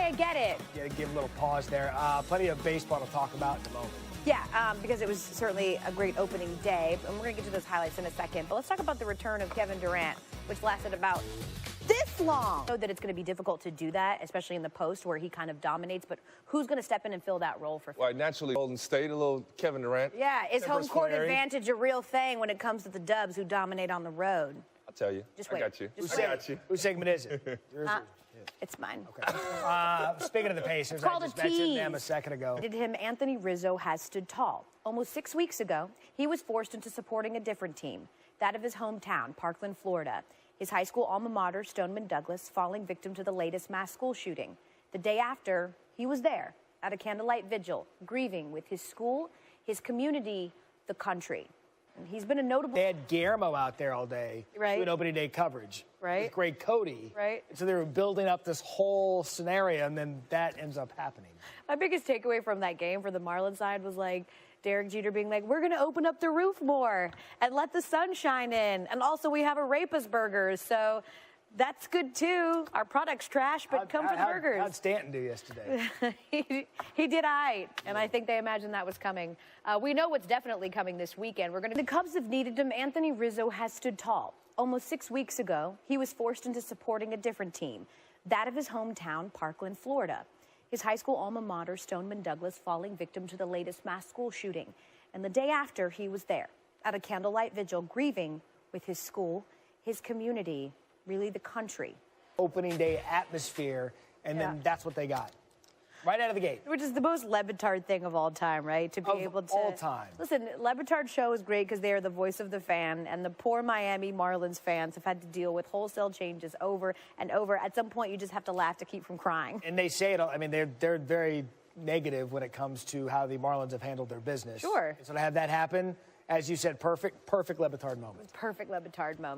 I get it. Yeah, give a little pause there. Plenty of baseball to talk about in a moment. Yeah, because it was certainly a great opening day, and we're going to get to those highlights in a second. But let's talk about the return of Kevin Durant, which lasted about this long. I know that it's going to be difficult to do that, especially in the post where he kind of dominates, but who's going to step in and fill that role for Well, naturally, Golden State, a little Kevin Durant. Yeah, is home court advantage a real thing when it comes to the Dubs who dominate on the road? I'll tell you. Just wait. I got you. Just I got you. Whose segment is it? Yours or- It's mine. Okay. Speaking of the Pacers, I just mentioned them a second ago. Anthony Rizzo has stood tall. Almost 6 weeks ago, he was forced into supporting a different team, that of his hometown, Parkland, Florida. His high school alma mater, Stoneman Douglas, falling victim to the latest mass school shooting. The day after, he was there at a candlelight vigil, grieving with his school, his community, the country. And he's been a notable... They had Guillermo out there all day doing opening day coverage. Right. With Greg Cody. Right. So they were building up this whole scenario, and then that ends up happening. My biggest takeaway from that game for the Marlins side was like Derek Jeter being like, we're going to open up the roof more and let the sun shine in. And also we have Arepas burgers, so that's good too. Our product's trash, but come for the burgers. How'd Stanton do yesterday? he did all right, and I think they imagined that was coming. We know what's definitely coming this weekend. The Cubs have needed him. Anthony Rizzo has stood tall. Almost 6 weeks ago, he was forced into supporting a different team, that of his hometown, Parkland, Florida. His high school alma mater, Stoneman Douglas, falling victim to the latest mass school shooting. And the day after, he was there at a candlelight vigil, grieving with his school, his community, really the country. Opening day atmosphere, and then that's what they got. Right out of the gate. Which is the most Le Batard thing of all time, right? To be able to... all time. Listen, Le Batard's show is great because they are the voice of the fan, and the poor Miami Marlins fans have had to deal with wholesale changes over and over. At some point, you just have to laugh to keep from crying. And they say it, I mean, they're very negative when it comes to how the Marlins have handled their business. Sure. So to have that happen, as you said, perfect Le Batard moment. Perfect Le Batard moment.